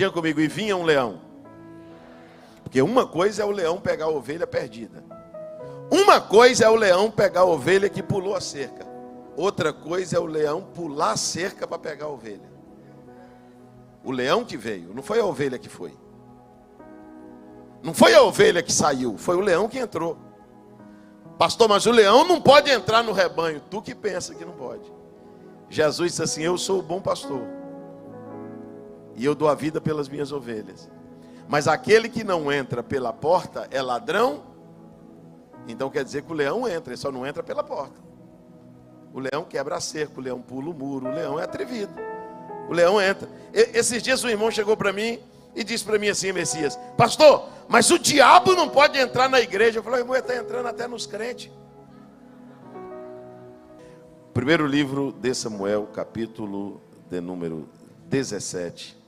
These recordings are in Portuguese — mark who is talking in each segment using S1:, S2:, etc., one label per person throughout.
S1: Diga comigo, e vinha um leão. Porque uma coisa é o leão pegar a ovelha perdida. Uma coisa é o leão pegar a ovelha que pulou a cerca. Outra coisa é o leão pular a cerca para pegar a ovelha. O leão que veio, não foi a ovelha que foi. Não foi a ovelha que saiu, foi o leão que entrou. Pastor, mas o leão não pode entrar no rebanho. Tu que pensa que não pode. Jesus disse assim, eu sou o bom pastor. E eu dou a vida pelas minhas ovelhas. Mas aquele que não entra pela porta é ladrão. Então quer dizer que o leão entra, ele só não entra pela porta. O leão quebra a cerca, o leão pula o muro, o leão é atrevido. O leão entra. Esses dias um irmão chegou para mim e disse para mim assim, Messias, pastor, mas o diabo não pode entrar na igreja. Eu falei, irmão, ele está entrando até nos crentes. Primeiro livro de Samuel, capítulo de número 17.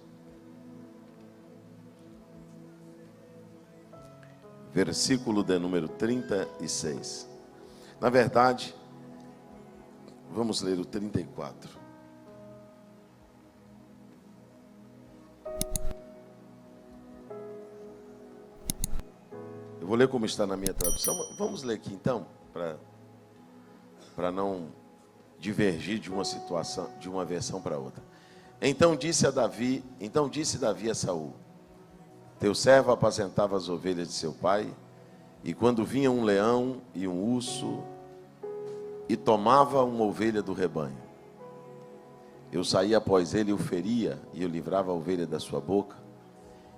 S1: Versículo de número 36. Na verdade, vamos ler o 34. Eu vou ler como está na minha tradução. Vamos ler aqui então, para não divergir de uma situação, de uma versão para outra. Então disse Davi a Saul: teu servo apacentava as ovelhas de seu pai, e quando vinha um leão e um urso, e tomava uma ovelha do rebanho, eu saía após ele e o feria, e eu livrava a ovelha da sua boca.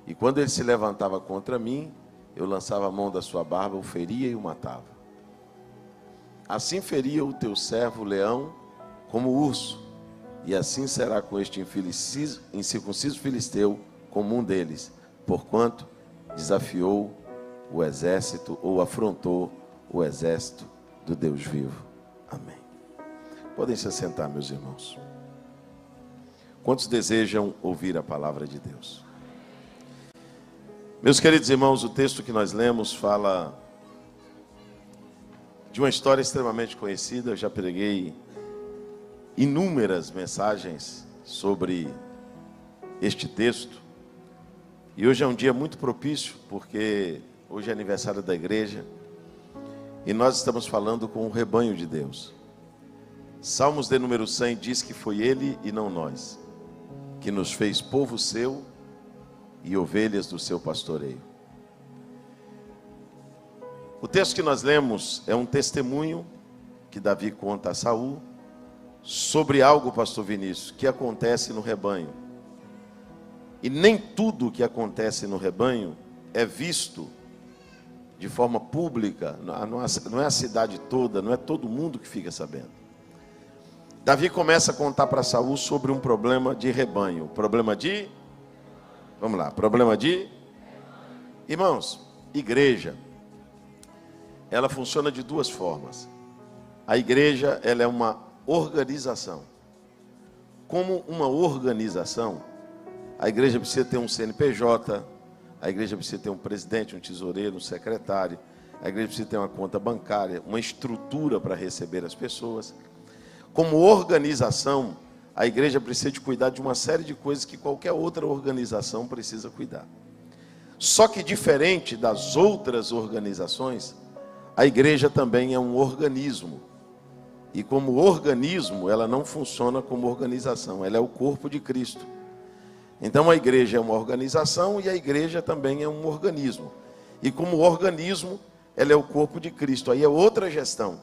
S1: E quando ele se levantava contra mim, eu lançava a mão da sua barba, o feria e o matava. Assim feria o teu servo o leão como o urso, e assim será com este incircunciso filisteu como um deles, porquanto desafiou o exército, ou afrontou o exército do Deus vivo. Amém. Podem se assentar, meus irmãos. Quantos desejam ouvir a palavra de Deus? Meus queridos irmãos, o texto que nós lemos fala de uma história extremamente conhecida. Eu já preguei inúmeras mensagens sobre este texto. E hoje é um dia muito propício, porque hoje é aniversário da igreja. E nós estamos falando com o rebanho de Deus. Salmos de número 100 diz que foi Ele e não nós, que nos fez povo seu e ovelhas do seu pastoreio. O texto que nós lemos é um testemunho que Davi conta a Saul sobre algo, pastor Vinícius, que acontece no rebanho. E nem tudo que acontece no rebanho é visto de forma pública, não é a cidade toda, não é todo mundo que fica sabendo. Davi começa a contar para Saul sobre um problema de rebanho. Problema de... Vamos lá, problema de... Irmãos, igreja, ela funciona de duas formas. A igreja, ela é uma organização. Como uma organização, a igreja precisa ter um CNPJ, a igreja precisa ter um presidente, um tesoureiro, um secretário, a igreja precisa ter uma conta bancária, uma estrutura para receber as pessoas. Como organização, a igreja precisa de cuidar de uma série de coisas que qualquer outra organização precisa cuidar. Só que diferente das outras organizações, a igreja também é um organismo. E como organismo, ela não funciona como organização, ela é o corpo de Cristo. Então a igreja é uma organização e a igreja também é um organismo. E como organismo, ela é o corpo de Cristo. Aí é outra gestão.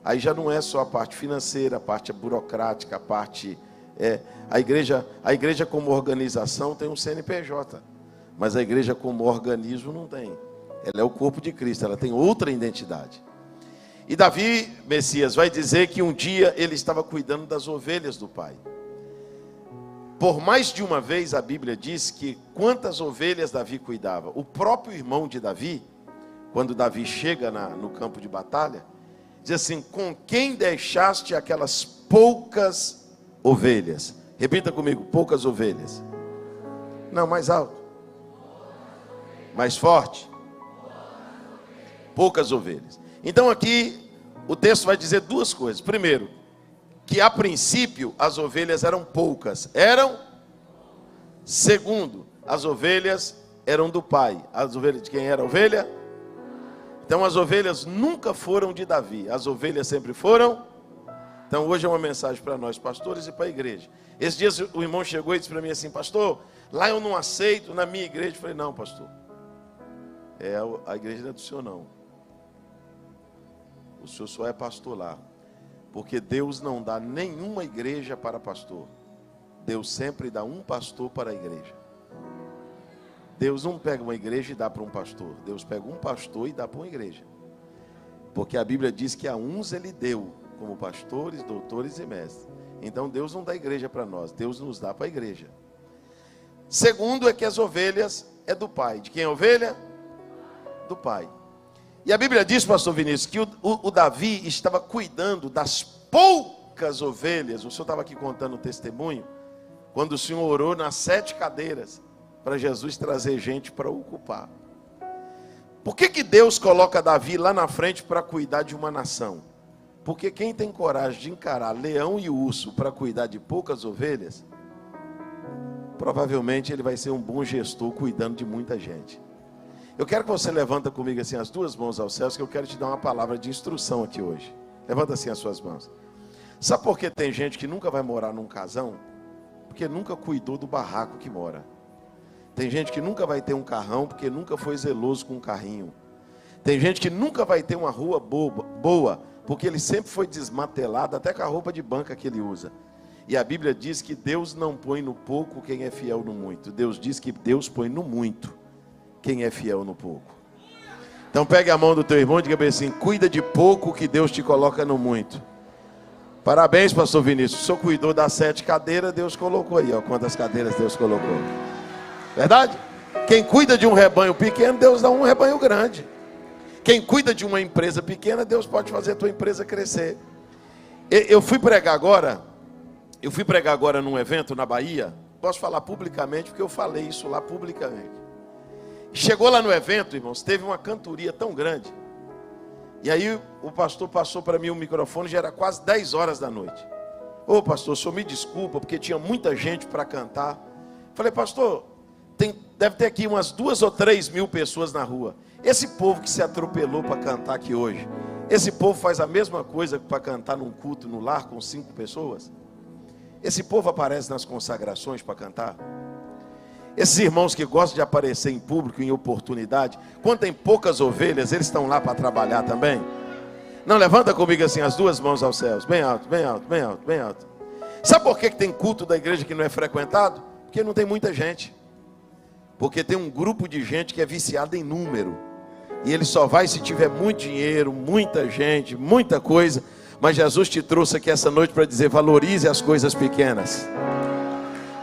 S1: Aí já não é só a parte financeira, a parte burocrática, a parte... A igreja como organização tem um CNPJ. Mas a igreja como organismo não tem. Ela é o corpo de Cristo, ela tem outra identidade. E Davi, Messias, vai dizer que um dia ele estava cuidando das ovelhas do pai. Por mais de uma vez a Bíblia diz que quantas ovelhas Davi cuidava. O próprio irmão de Davi, quando Davi chega no campo de batalha, diz assim: com quem deixaste aquelas poucas ovelhas? Repita comigo, poucas ovelhas. Não, mais alto. Mais forte. Poucas ovelhas. Então aqui o texto vai dizer duas coisas. Primeiro, que a princípio as ovelhas eram poucas. Segundo, as ovelhas eram do pai. As ovelhas de quem era a ovelha? Então as ovelhas nunca foram de Davi, as ovelhas sempre foram. Então hoje é uma mensagem para nós pastores e para a igreja. Esses dias o irmão chegou e disse para mim assim: pastor, lá eu não aceito na minha igreja. Eu falei: não, pastor, a igreja não é do senhor não. O senhor só é pastor lá. Porque Deus não dá nenhuma igreja para pastor. Deus sempre dá um pastor para a igreja. Deus não pega uma igreja e dá para um pastor. Deus pega um pastor e dá para uma igreja. Porque a Bíblia diz que a uns ele deu, como pastores, doutores e mestres. Então Deus não dá igreja para nós, Deus nos dá para a igreja. Segundo é que as ovelhas é do pai. De quem é a ovelha? Do pai. E a Bíblia diz, pastor Vinícius, que o Davi estava cuidando das poucas ovelhas. O senhor estava aqui contando um testemunho, quando o senhor orou nas 7 cadeiras, para Jesus trazer gente para ocupar. Por que Deus coloca Davi lá na frente para cuidar de uma nação? Porque quem tem coragem de encarar leão e urso para cuidar de poucas ovelhas, provavelmente ele vai ser um bom gestor cuidando de muita gente. Eu quero que você levanta comigo assim as 2 mãos aos céus, que eu quero te dar uma palavra de instrução aqui hoje. Levanta assim as suas mãos. Sabe por que tem gente que nunca vai morar num casão? Porque nunca cuidou do barraco que mora. Tem gente que nunca vai ter um carrão, porque nunca foi zeloso com um carrinho. Tem gente que nunca vai ter uma rua boa, porque ele sempre foi desmatelado, até com a roupa de banca que ele usa. E a Bíblia diz que Deus não põe no pouco quem é fiel no muito. Deus diz que Deus põe no muito quem é fiel no pouco. Então pegue a mão do teu irmão e diga bem assim: cuida de pouco que Deus te coloca no muito. Parabéns, pastor Vinícius. O senhor cuidou das 7 cadeiras, Deus colocou aí, ó, quantas cadeiras Deus colocou. Verdade? Quem cuida de um rebanho pequeno, Deus dá um rebanho grande. Quem cuida de uma empresa pequena, Deus pode fazer a tua empresa crescer. Eu fui pregar agora num evento na Bahia. Posso falar publicamente, porque eu falei isso lá publicamente. Chegou lá no evento, irmãos, teve uma cantoria tão grande. E aí o pastor passou para mim o microfone, já era quase 10 horas da noite. Ô pastor, o senhor me desculpa, porque tinha muita gente para cantar. Falei: pastor, deve ter aqui umas 2 ou 3 mil pessoas na rua. Esse povo que se atropelou para cantar aqui hoje, esse povo faz a mesma coisa para cantar num culto no lar com 5 pessoas? Esse povo aparece nas consagrações para cantar? Esses irmãos que gostam de aparecer em público, em oportunidade, quando tem poucas ovelhas, eles estão lá para trabalhar também? Não, levanta comigo assim as 2 mãos aos céus, bem alto, bem alto, bem alto, bem alto. Sabe por que tem culto da igreja que não é frequentado? Porque não tem muita gente. Porque tem um grupo de gente que é viciado em número. E ele só vai se tiver muito dinheiro, muita gente, muita coisa. Mas Jesus te trouxe aqui essa noite para dizer: valorize as coisas pequenas.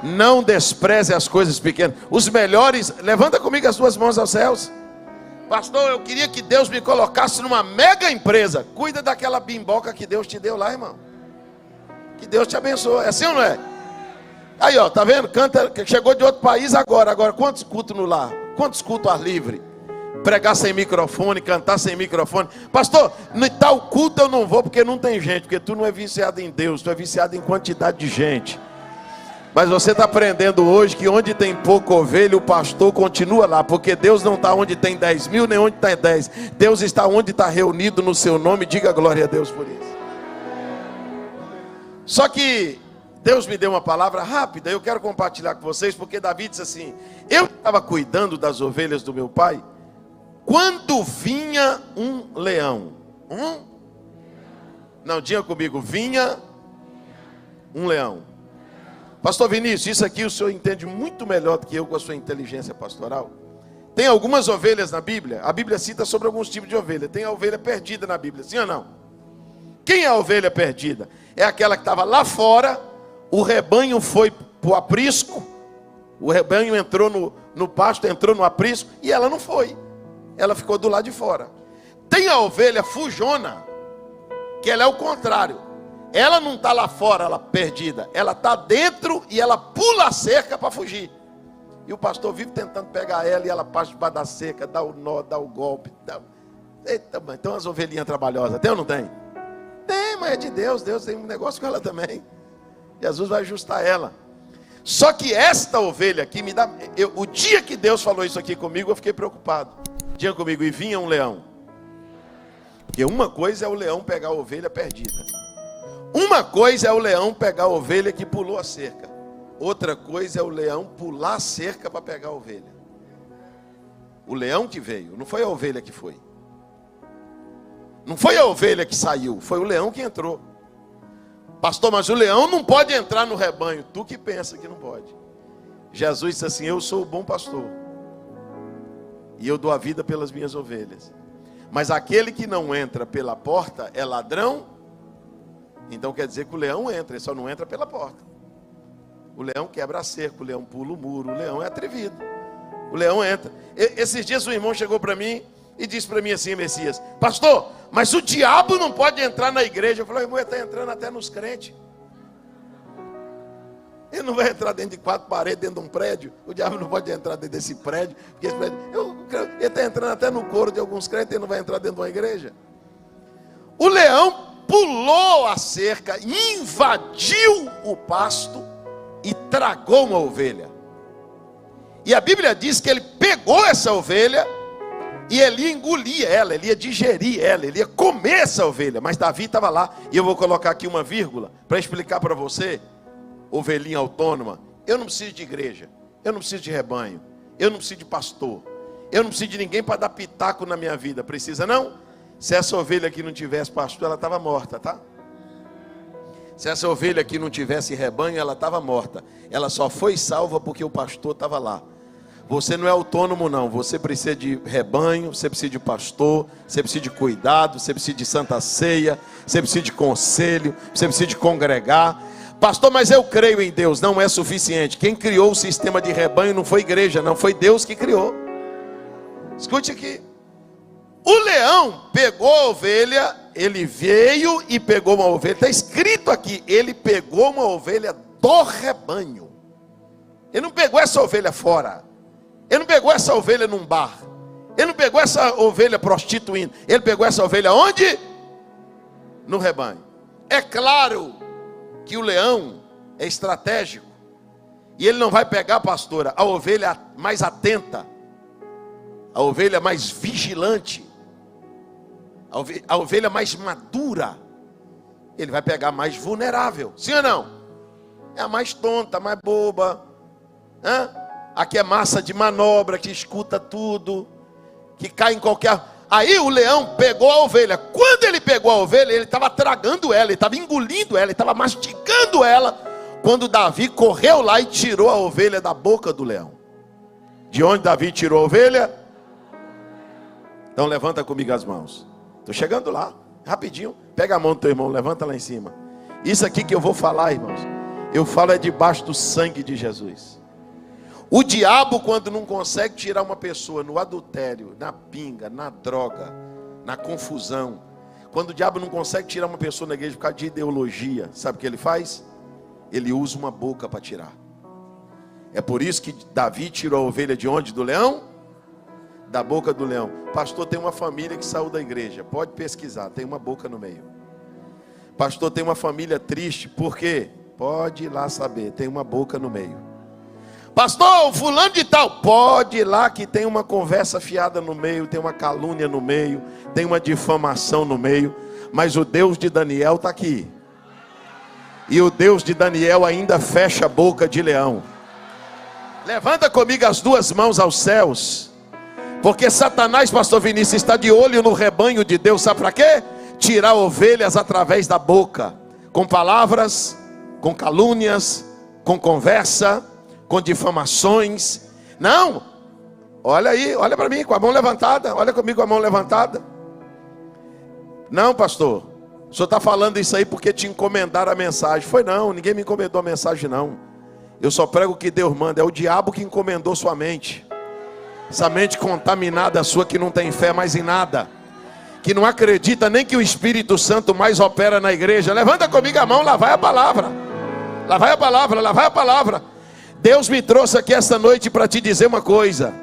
S1: Não despreze as coisas pequenas. Os melhores, levanta comigo as 2 mãos aos céus. Pastor, eu queria que Deus me colocasse numa mega empresa. Cuida daquela bimboca que Deus te deu lá, irmão. Que Deus te abençoe. É assim ou não é? Aí, ó, tá vendo? Canta, chegou de outro país agora. Agora, quantos cultos no lar? Quantos cultos ar livre? Pregar sem microfone, cantar sem microfone. Pastor, no tal culto eu não vou porque não tem gente. Porque tu não é viciado em Deus, tu é viciado em quantidade de gente. Mas você está aprendendo hoje que onde tem pouca ovelha, o pastor continua lá. Porque Deus não está onde tem 10 mil, nem onde está 10. Deus está onde está reunido no seu nome. Diga glória a Deus por isso. Só que Deus me deu uma palavra rápida, eu quero compartilhar com vocês, porque Davi disse assim: eu estava cuidando das ovelhas do meu pai, quando vinha um leão. Não, diga comigo: vinha um leão. Pastor Vinícius, isso aqui o senhor entende muito melhor do que eu com a sua inteligência pastoral. Tem algumas ovelhas na Bíblia, a Bíblia cita sobre alguns tipos de ovelha. Tem a ovelha perdida na Bíblia, sim ou não? Quem é a ovelha perdida? É aquela que estava lá fora, o rebanho foi para o aprisco, o rebanho entrou no pasto, entrou no aprisco, e ela não foi. Ela ficou do lado de fora. Tem a ovelha fujona, que ela é o contrário. Ela não está lá fora, ela perdida. Ela está dentro e ela pula a cerca para fugir. E o pastor vive tentando pegar ela e ela passa debaixo da cerca, dá o nó, dá o golpe. Eita, mãe, tem umas ovelhinhas trabalhosas. Tem ou não tem? Tem, mas é de Deus. Deus tem um negócio com ela também. Jesus vai ajustar ela. Só que esta ovelha aqui me dá... o dia que Deus falou isso aqui comigo, eu fiquei preocupado. Diga comigo, e vinha um leão. Porque uma coisa é o leão pegar a ovelha perdida. Uma coisa é o leão pegar a ovelha que pulou a cerca. Outra coisa é o leão pular a cerca para pegar a ovelha. O leão que veio, não foi a ovelha que foi. Não foi a ovelha que saiu, foi o leão que entrou. Pastor, mas o leão não pode entrar no rebanho. Tu que pensa que não pode. Jesus disse assim, eu sou o bom pastor. E eu dou a vida pelas minhas ovelhas. Mas aquele que não entra pela porta é ladrão. Então quer dizer que o leão entra, ele só não entra pela porta. O leão quebra a cerca, o leão pula o muro, o leão é atrevido. O leão entra. Esses dias um irmão chegou para mim e disse para mim assim, Messias, pastor, mas o diabo não pode entrar na igreja. Eu falei, irmão, ele está entrando até nos crentes. Ele não vai entrar dentro de 4 paredes, dentro de um prédio. O diabo não pode entrar dentro desse prédio. Porque esse prédio, ele está entrando até no couro de alguns crentes, ele não vai entrar dentro de uma igreja. O leão pulou a cerca, invadiu o pasto e tragou uma ovelha. E a Bíblia diz que ele pegou essa ovelha e ele ia engolir ela, ele ia digerir ela, ele ia comer essa ovelha. Mas Davi estava lá, e eu vou colocar aqui uma vírgula para explicar para você, ovelhinha autônoma. Eu não preciso de igreja, eu não preciso de rebanho, eu não preciso de pastor, eu não preciso de ninguém para dar pitaco na minha vida. Precisa não? Se essa ovelha aqui não tivesse pastor, ela estava morta, tá? Se essa ovelha aqui não tivesse rebanho, ela estava morta. Ela só foi salva porque o pastor estava lá. Você não é autônomo não, você precisa de rebanho, você precisa de pastor, você precisa de cuidado, você precisa de santa ceia, você precisa de conselho, você precisa de congregar. Pastor, mas eu creio em Deus, não é suficiente. Quem criou o sistema de rebanho não foi igreja, não, foi Deus que criou. Escute aqui. O leão pegou a ovelha, ele veio e pegou uma ovelha. Está escrito aqui, ele pegou uma ovelha do rebanho. Ele não pegou essa ovelha fora. Ele não pegou essa ovelha num bar. Ele não pegou essa ovelha prostituindo. Ele pegou essa ovelha onde? No rebanho. É claro que o leão é estratégico. E ele não vai pegar, pastora, a ovelha mais atenta, a ovelha mais vigilante, a ovelha mais madura. Ele vai pegar a mais vulnerável. Sim ou não? É a mais tonta, a mais boba. Aqui é massa de manobra, que escuta tudo, que cai em qualquer... Aí o leão pegou a ovelha. Quando ele pegou a ovelha, ele estava tragando ela, ele estava engolindo ela, ele estava mastigando ela. Quando Davi correu lá e tirou a ovelha da boca do leão. De onde Davi tirou a ovelha? Então levanta comigo as mãos. Estou chegando lá, rapidinho. Pega a mão do teu irmão, levanta lá em cima. Isso aqui que eu vou falar, irmãos, eu falo é debaixo do sangue de Jesus. O diabo, quando não consegue tirar uma pessoa no adultério, na pinga, na droga, na confusão, quando o diabo não consegue tirar uma pessoa na igreja por causa de ideologia, sabe o que ele faz? Ele usa uma boca para tirar. É por isso que Davi tirou a ovelha de onde? Do leão? Da boca do leão. Pastor, tem uma família que saiu da igreja, pode pesquisar, tem uma boca no meio. Pastor, tem uma família triste, por quê? Pode ir lá saber, tem uma boca no meio. Pastor, fulano de tal, pode ir lá que tem uma conversa fiada no meio, tem uma calúnia no meio, tem uma difamação no meio, mas o Deus de Daniel está aqui. E o Deus de Daniel ainda fecha a boca de leão. Levanta comigo as duas mãos aos céus, porque Satanás, pastor Vinícius, está de olho no rebanho de Deus, sabe para quê? Tirar ovelhas através da boca, com palavras, com calúnias, com conversa, com difamações. Não, olha aí, olha para mim com a mão levantada, olha comigo com a mão levantada. Não, pastor, o senhor está falando isso aí porque te encomendaram a mensagem. Foi não, ninguém me encomendou a mensagem não. Eu só prego o que Deus manda, é o diabo que encomendou sua mente. Essa mente contaminada sua que não tem fé mais em nada, que não acredita nem que o Espírito Santo mais opera na igreja. Levanta comigo a mão, lá vai a palavra. Lá vai a palavra, lá vai a palavra. Deus me trouxe aqui esta noite para te dizer uma coisa.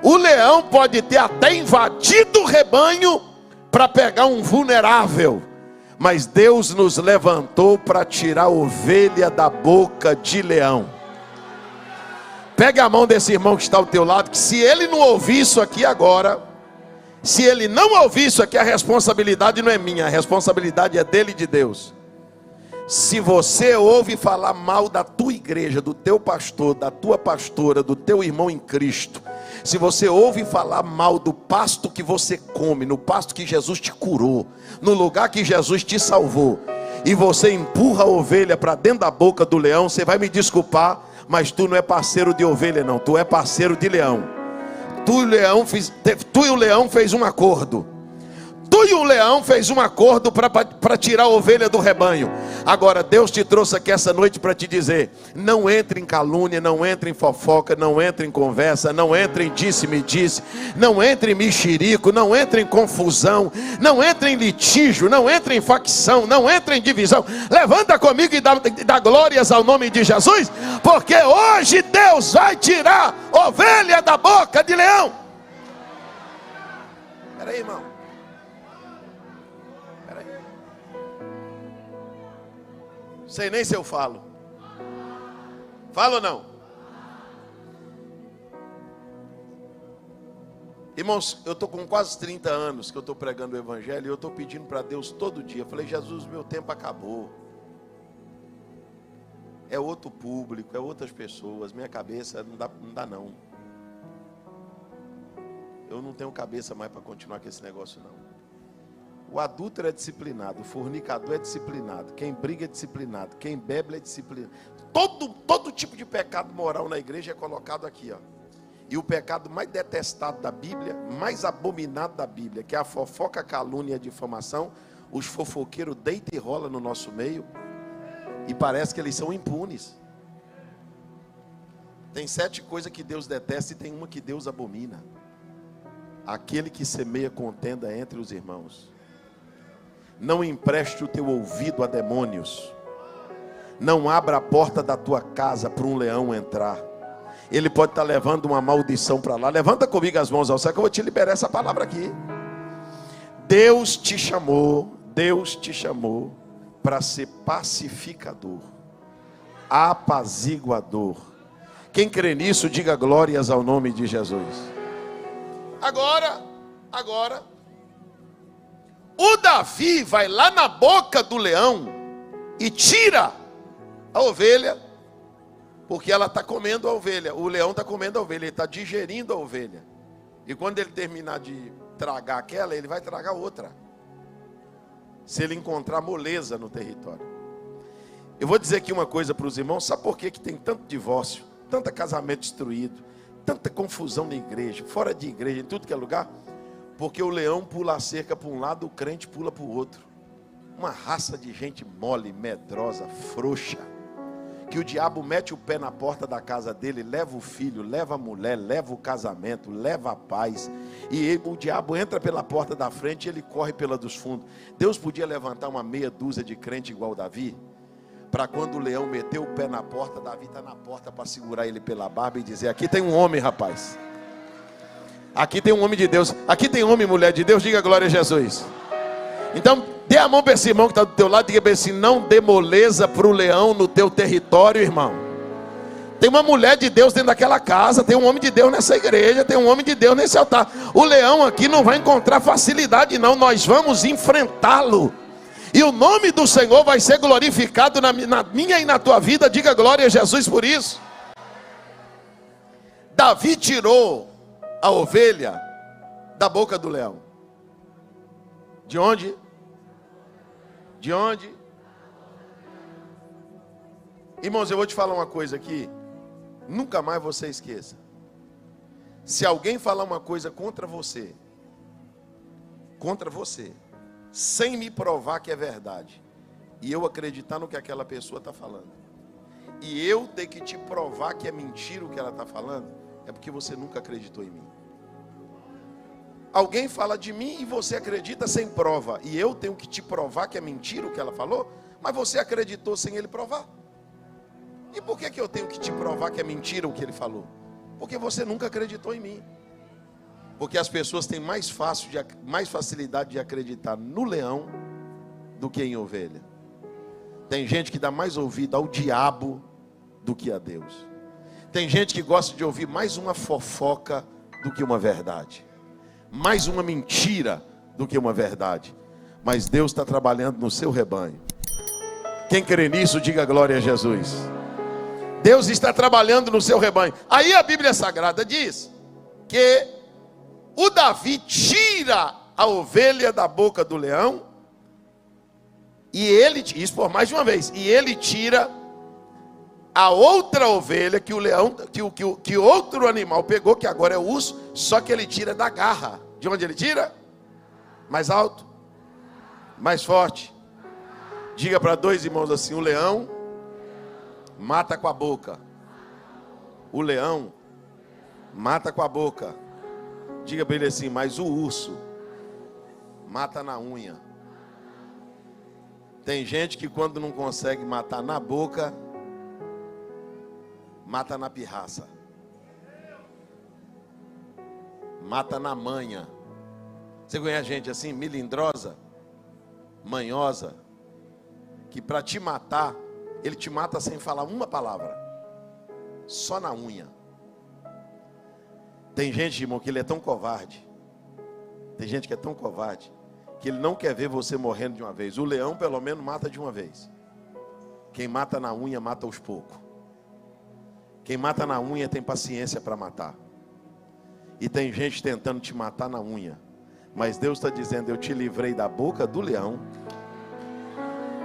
S1: O leão pode ter até invadido o rebanho para pegar um vulnerável, mas Deus nos levantou para tirar a ovelha da boca de leão. Pegue a mão desse irmão que está ao teu lado, que se ele não ouvir isso aqui agora, se ele não ouvir isso aqui, a responsabilidade não é minha, a responsabilidade é dele e de Deus. Se você ouve falar mal da tua igreja, do teu pastor, da tua pastora, do teu irmão em Cristo, se você ouve falar mal do pasto que você come, no pasto que Jesus te curou, no lugar que Jesus te salvou, e você empurra a ovelha para dentro da boca do leão, você vai me desculpar, mas tu não é parceiro de ovelha não, tu é parceiro de leão. Tu e o leão fez um acordo. Tu e o leão fez um acordo para tirar a ovelha do rebanho. Agora Deus te trouxe aqui essa noite para te dizer: não entre em calúnia, não entre em fofoca, não entre em conversa, não entre em disse-me-disse, não entre em mexerico, não entre em confusão, não entre em litígio, não entre em facção, não entre em divisão. Levanta comigo e dá glórias ao nome de Jesus, porque hoje Deus vai tirar ovelha da boca de leão. Espera aí, irmão. Sei nem se eu falo. Falo ou não? Irmãos, eu estou com quase 30 anos que eu estou pregando o evangelho, e eu estou pedindo para Deus todo dia. Eu falei: Jesus, meu tempo acabou. É outro público, é outras pessoas. Minha cabeça não dá não. Eu não tenho cabeça mais para continuar com esse negócio não. O adúltero é disciplinado, o fornicador é disciplinado, quem briga é disciplinado, quem bebe é disciplinado. Todo tipo de pecado moral na igreja é colocado aqui, ó. E o pecado mais detestado da Bíblia, mais abominado da Bíblia, que é a fofoca, a calúnia e a difamação, os fofoqueiros deitam e rolam no nosso meio, e parece que eles são impunes. Tem 7 coisas que Deus detesta e tem uma que Deus abomina: aquele que semeia contenda entre os irmãos. Não empreste o teu ouvido a demônios. Não abra a porta da tua casa para um leão entrar. Ele pode estar levando uma maldição para lá. Levanta comigo as mãos ao céu que eu vou te liberar essa palavra aqui. Deus te chamou para ser pacificador, apaziguador. Quem crê nisso, diga glórias ao nome de Jesus. Agora, o Davi vai lá na boca do leão e tira a ovelha, porque ela está comendo a ovelha. O leão está comendo a ovelha, ele está digerindo a ovelha. E quando ele terminar de tragar aquela, ele vai tragar outra, se ele encontrar moleza no território. Eu vou dizer aqui uma coisa para os irmãos: sabe por que tem tanto divórcio, tanto casamento destruído, tanta confusão na igreja, fora de igreja, em tudo que é lugar? Porque o leão pula a cerca para um lado, o crente pula para o outro. Uma raça de gente mole, medrosa, frouxa, que o diabo mete o pé na porta da casa dele, leva o filho, leva a mulher, leva o casamento, leva a paz, e o diabo entra pela porta da frente e ele corre pela dos fundos. Deus podia levantar uma meia dúzia de crente igual Davi, para quando o leão meteu o pé na porta, Davi está na porta para segurar ele pela barba e dizer: aqui tem um homem, rapaz. Aqui tem um homem de Deus. Aqui tem homem e mulher de Deus. Diga glória a Jesus. Então dê a mão para esse irmão que está do teu lado. Diga bem assim: não dê moleza para o leão no teu território, irmão. Tem uma mulher de Deus dentro daquela casa, tem um homem de Deus nessa igreja, tem um homem de Deus nesse altar. O leão aqui não vai encontrar facilidade não. Nós vamos enfrentá-lo, e o nome do Senhor vai ser glorificado na minha e na tua vida. Diga glória a Jesus por isso. Davi tirou a ovelha da boca do leão. De onde? De onde? Irmãos, eu vou te falar uma coisa aqui, nunca mais você esqueça. Se alguém falar uma coisa contra você, sem me provar que é verdade, e eu acreditar no que aquela pessoa está falando, e eu ter que te provar que é mentira o que ela está falando, é porque você nunca acreditou em mim. Alguém fala de mim e você acredita sem prova, e eu tenho que te provar que é mentira o que ela falou, mas você acreditou sem ele provar. E por que eu tenho que te provar que é mentira o que ele falou? Porque você nunca acreditou em mim. Porque as pessoas têm mais facilidade de acreditar no leão do que em ovelha. Tem gente que dá mais ouvido ao diabo do que a Deus. Tem gente que gosta de ouvir mais uma fofoca do que uma verdade, mais uma mentira do que uma verdade. Mas Deus está trabalhando no seu rebanho. Quem crê nisso, diga glória a Jesus. Deus está trabalhando no seu rebanho. Aí a Bíblia Sagrada diz que o Davi tira a ovelha da boca do leão, e ele, isso por mais de uma vez, e ele tira a outra ovelha que o leão, que outro animal pegou, que agora é o urso, só que ele tira da garra. De onde ele tira? Mais alto, mais forte. Diga para dois irmãos assim: o leão mata com a boca. O leão mata com a boca. Diga para ele assim: mas o urso mata na unha. Tem gente que quando não consegue matar na boca, mata na pirraça, mata na manha. Você conhece gente assim, melindrosa, manhosa, que para te matar, ele te mata sem falar uma palavra, só na unha. Tem gente, irmão, que ele é tão covarde. Tem gente que é tão covarde que ele não quer ver você morrendo de uma vez. O leão pelo menos mata de uma vez. Quem mata na unha mata aos poucos. Quem mata na unha tem paciência para matar. E tem gente tentando te matar na unha. Mas Deus está dizendo: eu te livrei da boca do leão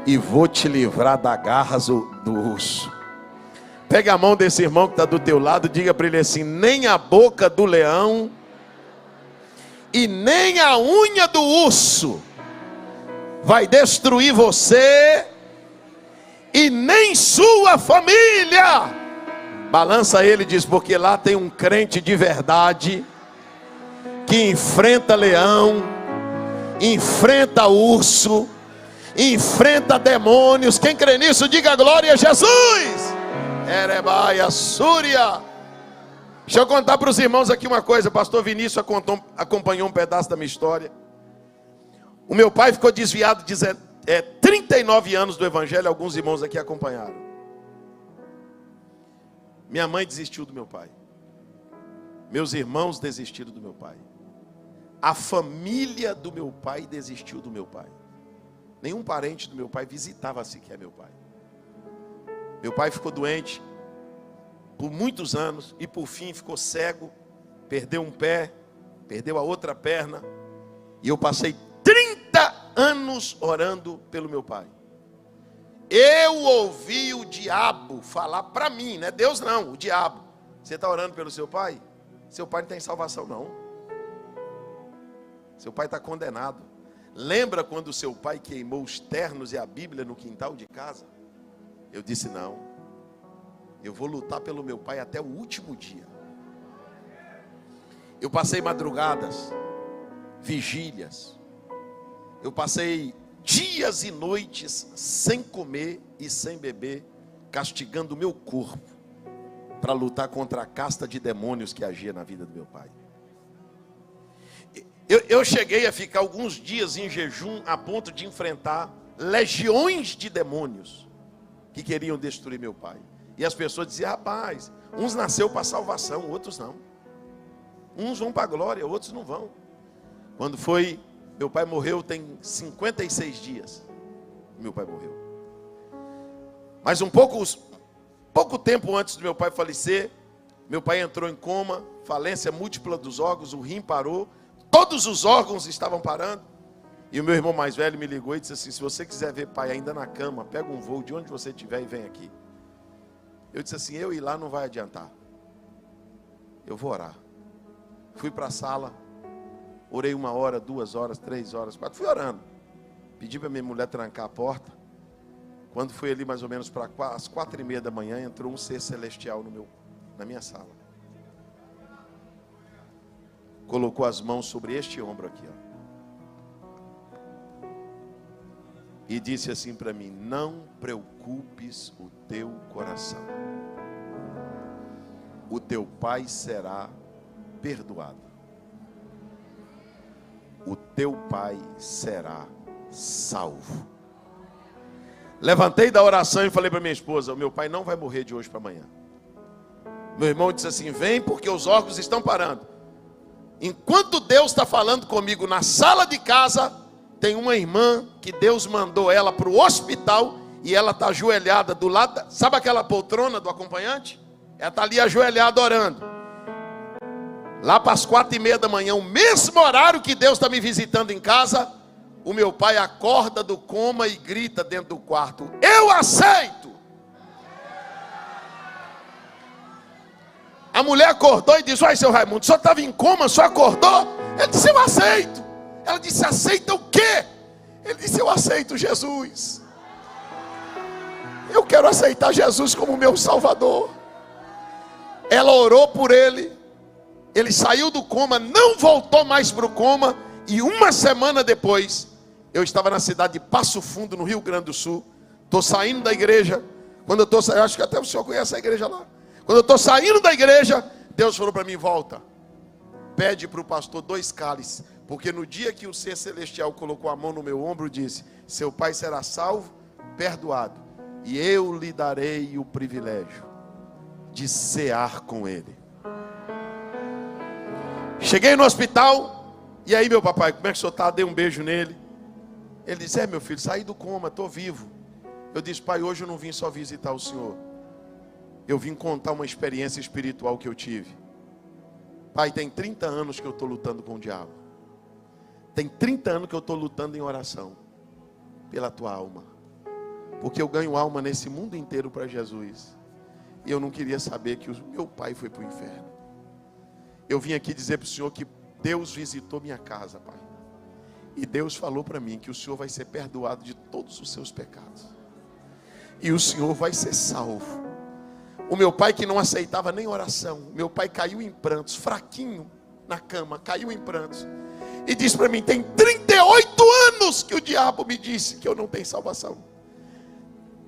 S1: e vou te livrar da garras do urso. Pega a mão desse irmão que está do teu lado, diga para ele assim: nem a boca do leão e nem a unha do urso vai destruir você e nem sua família. Balança ele e diz: porque lá tem um crente de verdade que enfrenta leão, enfrenta urso, enfrenta demônios. Quem crê nisso, diga glória a Jesus. Erebaia, Súria. Deixa eu contar para os irmãos aqui uma coisa. Pastor Vinícius acompanhou um pedaço da minha história. O meu pai ficou desviado 39 anos do evangelho. Alguns irmãos aqui acompanharam. Minha mãe desistiu do meu pai. Meus irmãos desistiram do meu pai. A família do meu pai desistiu do meu pai. Nenhum parente do meu pai visitava sequer meu pai. Meu pai ficou doente por muitos anos e por fim ficou cego, perdeu um pé, perdeu a outra perna, e eu passei 30 anos orando pelo meu pai. Eu ouvi o diabo falar para mim, não é Deus não, o diabo: você está orando pelo seu pai? Seu pai não tem salvação não. Seu pai está condenado. Lembra quando seu pai queimou os ternos e a Bíblia no quintal de casa? Eu disse: não, eu vou lutar pelo meu pai até o último dia. Eu passei madrugadas, vigílias. Eu passei dias e noites sem comer e sem beber, castigando o meu corpo para lutar contra a casta de demônios que agia na vida do meu pai. Eu cheguei a ficar alguns dias em jejum a ponto de enfrentar legiões de demônios que queriam destruir meu pai. E as pessoas diziam: rapaz, uns nasceu para salvação, outros não. Uns vão para a glória, outros não vão. Quando foi, meu pai morreu tem 56 dias. Meu pai morreu. Mas pouco tempo antes do meu pai falecer, meu pai entrou em coma, falência múltipla dos órgãos, o rim parou, todos os órgãos estavam parando. E o meu irmão mais velho me ligou e disse assim: se você quiser ver pai ainda na cama, pega um voo de onde você estiver e vem aqui. Eu disse assim: eu ir lá não vai adiantar, eu vou orar. Fui para a sala, orei 1 hora, 2 horas, 3 horas, 4, fui orando. Pedi para minha mulher trancar a porta. Quando foi ali mais ou menos para as 4:30 da manhã, entrou um ser celestial na minha sala. Colocou as mãos sobre este ombro aqui, ó, e disse assim para mim: não preocupes o teu coração, o teu pai será perdoado, o teu pai será salvo. Levantei da oração e falei para minha esposa: o meu pai não vai morrer de hoje para amanhã. Meu irmão disse assim: vem porque os órgãos estão parando. Enquanto Deus está falando comigo na sala de casa, tem uma irmã que Deus mandou ela para o hospital, e ela está ajoelhada do lado, sabe aquela poltrona do acompanhante? Ela está ali ajoelhada orando. Lá para as 4:30 da manhã, o mesmo horário que Deus está me visitando em casa, o meu pai acorda do coma e grita dentro do quarto: eu aceito. A mulher acordou e disse: olha, seu Raimundo, o senhor estava em coma, o senhor acordou? Ele disse: eu aceito. Ela disse: aceita o quê? Ele disse: eu aceito Jesus. Eu quero aceitar Jesus como meu Salvador. Ela orou por ele. Ele saiu do coma, não voltou mais para o coma. E uma semana depois, eu estava na cidade de Passo Fundo, no Rio Grande do Sul. Estou saindo da igreja. Quando eu estou saindo, acho que até o senhor conhece a igreja lá. Quando eu estou saindo da igreja, Deus falou para mim: volta, pede para o pastor 2 cálices, porque no dia que o ser celestial colocou a mão no meu ombro, disse: seu pai será salvo, perdoado, e eu lhe darei o privilégio de cear com ele. Cheguei no hospital, e aí, meu papai, como é que o senhor está? Dei um beijo nele. Ele disse: meu filho, saí do coma, estou vivo. Eu disse: pai, hoje eu não vim só visitar o senhor, eu vim contar uma experiência espiritual que eu tive. Pai, tem 30 anos que eu estou lutando com o diabo. Tem 30 anos que eu estou lutando em oração pela tua alma, porque eu ganho alma nesse mundo inteiro para Jesus. E eu não queria saber que o meu pai foi para o inferno. Eu vim aqui dizer para o senhor que Deus visitou minha casa, pai. E Deus falou para mim que o senhor vai ser perdoado de todos os seus pecados. E o senhor vai ser salvo. O meu pai, que não aceitava nem oração, meu pai caiu em prantos, fraquinho na cama, caiu em prantos. E disse para mim: tem 38 anos que o diabo me disse que eu não tenho salvação.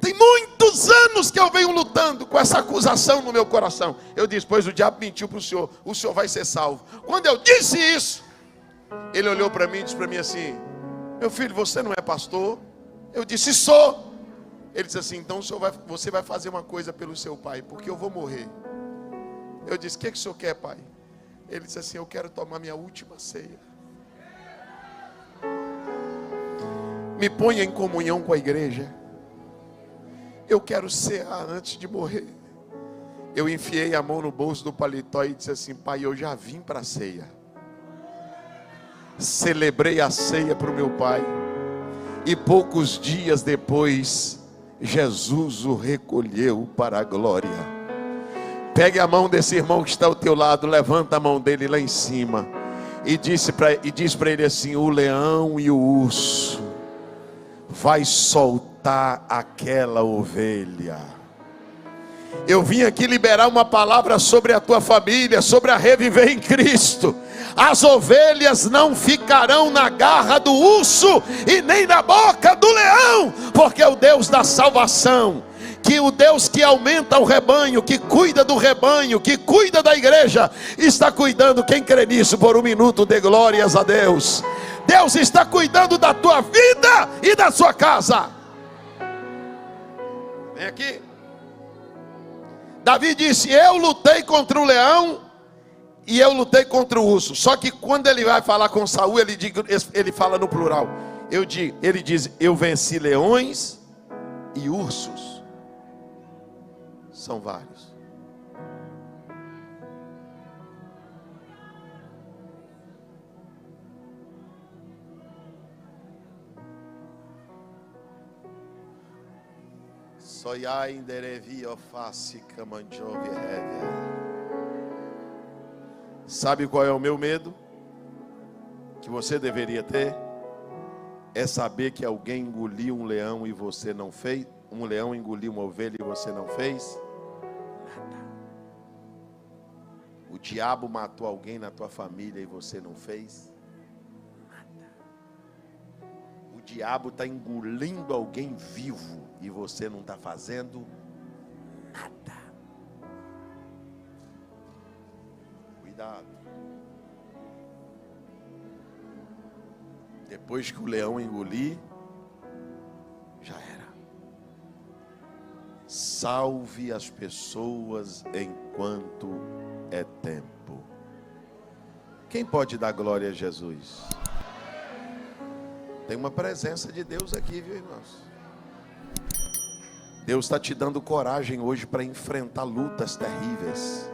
S1: Tem muitos anos que eu venho lutando com essa acusação no meu coração. Eu disse: pois o diabo mentiu para o senhor vai ser salvo. Quando eu disse isso, ele olhou para mim e disse para mim assim: meu filho, você não é pastor? Eu disse: sou. Ele disse assim: então você vai fazer uma coisa pelo seu pai, porque eu vou morrer. Eu disse: o que o senhor quer, pai? Ele disse assim: eu quero tomar minha última ceia. Me ponha em comunhão com a igreja. Eu quero cear antes de morrer. Eu enfiei a mão no bolso do paletó e disse assim: pai, eu já vim para a ceia. Celebrei a ceia para o meu pai. E poucos dias depois, Jesus o recolheu para a glória. Pegue a mão desse irmão que está ao teu lado, levanta a mão dele lá em cima e diz para ele assim: o leão e o urso vai soltar aquela ovelha. Eu vim aqui liberar uma palavra sobre a tua família, sobre a Reviver em Cristo. As ovelhas não ficarão na garra do urso e nem na boca do leão, porque o Deus da salvação, que o Deus que aumenta o rebanho, que cuida do rebanho, que cuida da igreja, está cuidando. Quem crê nisso, por um minuto dê glórias a Deus. Deus está cuidando da tua vida e da sua casa. Vem aqui. Davi disse: eu lutei contra o leão e eu lutei contra o urso. Só que quando ele vai falar com Saul, ele fala no plural. Ele diz: eu venci leões e ursos. São vários. Soyai inderevi oface camanjove hever. Sabe qual é o meu medo? Que você deveria ter? É saber que alguém engoliu um leão e você não fez. Um leão engoliu uma ovelha e você não fez nada. O diabo matou alguém na tua família e você não fez nada. O diabo está engolindo alguém vivo e você não está fazendo nada. Cuidado. Depois que o leão engolir, já era. salve as pessoas enquanto é tempo. Quem pode dar glória a Jesus? Tem uma presença de Deus aqui, viu, irmãos? Deus está te dando coragem hoje para enfrentar lutas terríveis.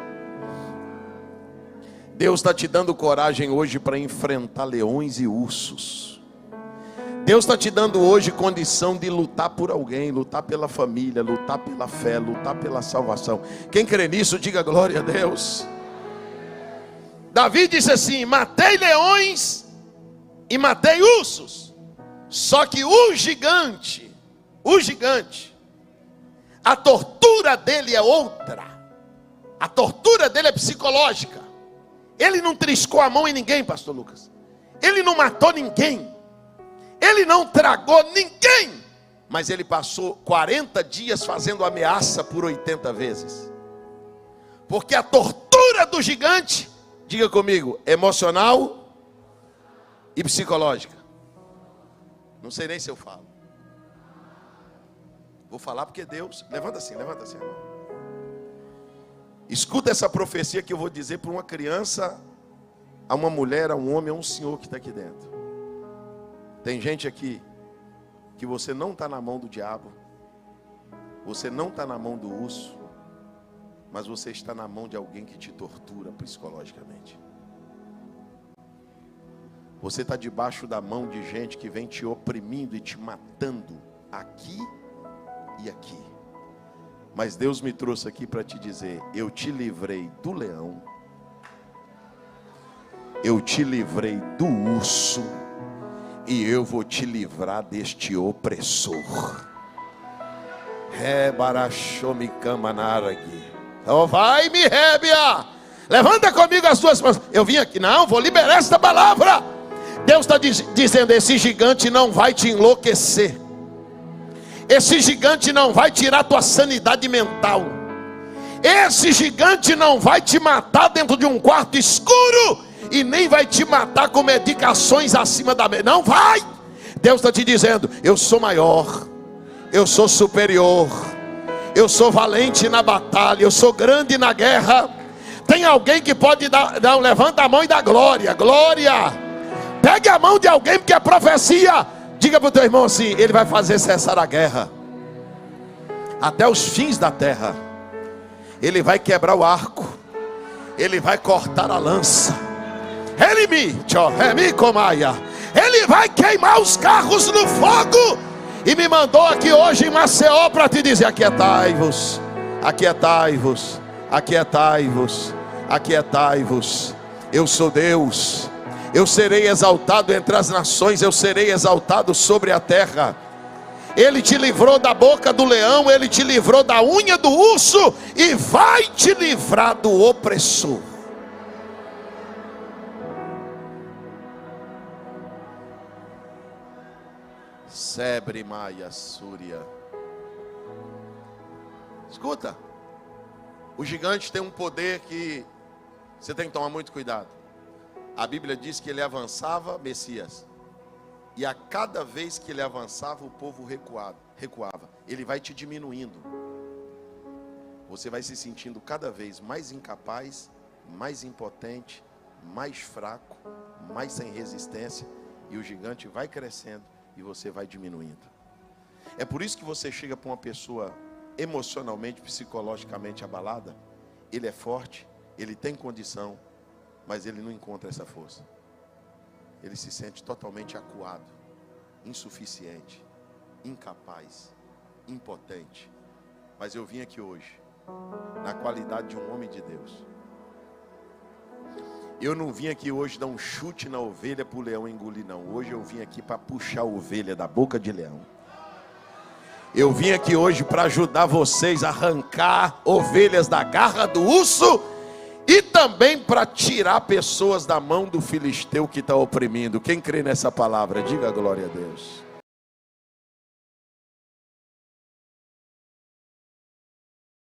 S1: Deus está te dando coragem hoje para enfrentar leões e ursos. Deus está te dando hoje condição de lutar por alguém, lutar pela família, lutar pela fé, lutar pela salvação. Quem crê nisso, diga glória a Deus. Davi disse assim: matei leões e matei ursos. Só que o gigante, a tortura dele é outra. A tortura dele é psicológica. Ele não triscou a mão em ninguém, pastor Lucas. Ele não matou ninguém. Ele não tragou ninguém. Mas ele passou 40 dias fazendo ameaça por 80 vezes. Porque a tortura do gigante, diga comigo, emocional e psicológica. Não sei nem se eu falo. Vou falar porque Deus... Levanta assim, irmão. Escuta essa profecia que eu vou dizer para uma criança, a uma mulher, a um homem, a um senhor que está aqui dentro. Tem gente aqui que você não está na mão do diabo, você não está na mão do urso, mas você está na mão de alguém que te tortura psicologicamente. Você está debaixo da mão de gente que vem te oprimindo e te matando aqui e aqui. Mas Deus me trouxe aqui para te dizer: eu te livrei do leão, eu te livrei do urso, e eu vou te livrar deste opressor. Oh, vai, me rébia. Levanta comigo as duas mãos. Eu vim aqui, não, vou liberar esta palavra. Deus está dizendo: esse gigante não vai te enlouquecer. Esse gigante não vai tirar tua sanidade mental. Esse gigante não vai te matar dentro de um quarto escuro, e nem vai te matar com medicações acima da média. Não vai. Deus está te dizendo: eu sou maior, eu sou superior, eu sou valente na batalha, eu sou grande na guerra. Tem alguém que pode levanta a mão e dá glória, glória. Pegue a mão de alguém, porque é profecia. Diga para o teu irmão assim: ele vai fazer cessar a guerra até os fins da terra. Ele vai quebrar o arco, ele vai cortar a lança, ele vai queimar os carros no fogo. E me mandou aqui hoje em Maceió para te dizer: aquietai-vos, aquietai-vos, aquietai-vos, aquietai-vos. Eu sou Deus. Eu serei exaltado entre as nações, eu serei exaltado sobre a terra. Ele te livrou da boca do leão, ele te livrou da unha do urso, e vai te livrar do opressor. Sebre Maia Súria. Escuta, o gigante tem um poder que você tem que tomar muito cuidado. A Bíblia diz que ele avançava, Messias, e a cada vez que ele avançava, o povo recuava. Ele vai te diminuindo. Você vai se sentindo cada vez mais incapaz, mais impotente, mais fraco, mais sem resistência, e o gigante vai crescendo e você vai diminuindo. É por isso que você chega para uma pessoa emocionalmente, psicologicamente abalada. Ele é forte, ele tem condição, mas ele não encontra essa força. Ele se sente totalmente acuado, insuficiente, incapaz, impotente. Mas eu vim aqui hoje na qualidade de um homem de Deus. Eu não vim aqui hoje dar um chute na ovelha para o leão engolir, não. Hoje eu vim aqui para puxar a ovelha da boca de leão. Eu vim aqui hoje para ajudar vocês a arrancar ovelhas da garra do urso, e também para tirar pessoas da mão do filisteu que está oprimindo. Quem crê nessa palavra, diga glória a Deus.